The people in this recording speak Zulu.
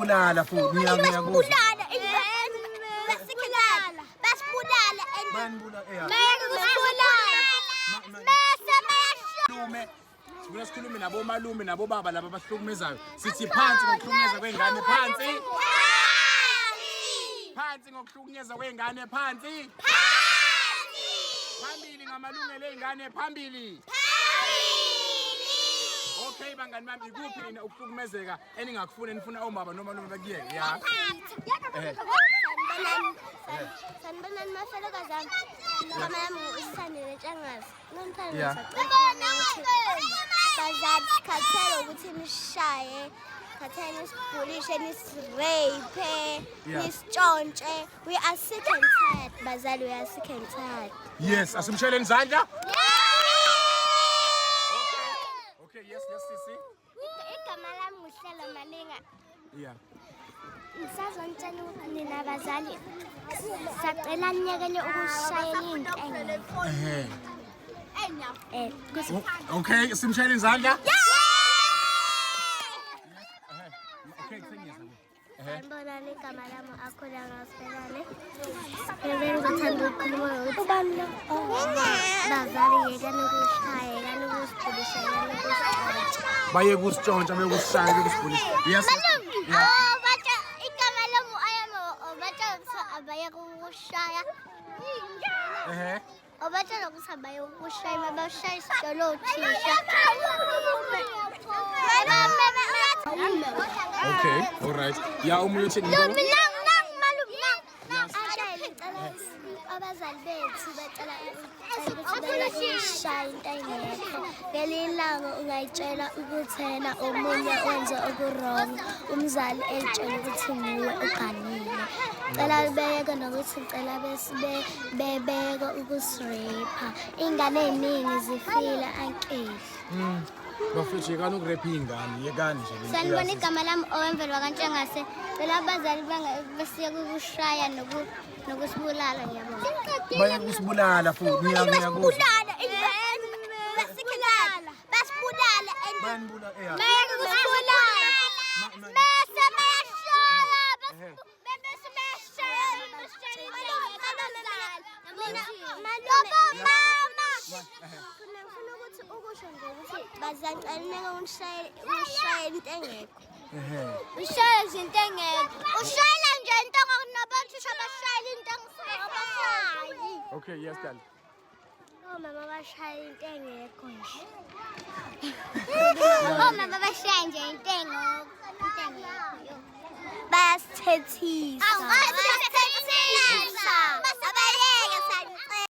Bulala futhi ngiyakuzwa. Basibulala Sibuye sikhulume nabomalume nabobaba laba abahlukumezayo. Sithi phansi ngokuhlukumeza kwengane phansi. Phansi ngokuhlukunyezwa kwengane phansi. Phambili ngamalungelo ezingane phambili. Okay bangani bami ikuphi nina ukuhlukumezeka eningakufuna nifuna omama noma bakuyeke ya. Sanibonani mafelokazana. Mama yami usithandile Ntshangase. Yeah. Bazali sikhathele ukuthi nishaye, khathele nisibhulishe, nisirape, nisitshontshe. We are sick and tired, bazali, we are sick and tired. Yes, asimsheleni izandla. Okay, yes, sisi. Igama lami nguHlelo Malinga. Yeah. Ngisazonitshela ukuthi nina bazali sacela niyekele ukushayela intenge. Okay, simsheleni izandla. Okay, sengiyeza. Sanibonani igama lami akhula ngaSiphelane. Ngithanda ukukhuluma ukuthi bazali yekani ukushaya, yekani ukusibhulisha, yekani ukusitshontsha. Baye kusitshontsha baye kusishaya baye kusibhulisha. Yes. Batsha igama lami ayamo batsha abaye ukushaya. Obatsha ukuthi abaye ukushaya mabashaya isitolo othisha. Okay, all right. Ya umuntu uthi malume abazali bethu bacela ukuthi bashaya into engekho. Ngelinye ilanga ungayitshela ukuthi yena omunye wenze okurong, umzali etshela ukuthi nguwe uganile. Cela beke nokuthi cela bebeke ukusirape. Ingane eziningi zifile ankeli. Bafithi yekani ukurepha ingane yekani nje. Sanibona igama lami owemvelo kaNtshangase. Cela abazali basiye ukushaya nokusibulala ngiyabona. Baye kusibulala futhi ngiyakuzwa. Basibulala Banibula eya. Bazanceleka ushayela into engekho. Ushayela izinto engekho. Ushayela nje into ngokunabathisha bashayela into engisabashayi. Okay, yes darling. Mama bashayela into engekho nje. Mama bashayela nje into engekho. Bayasithethisa.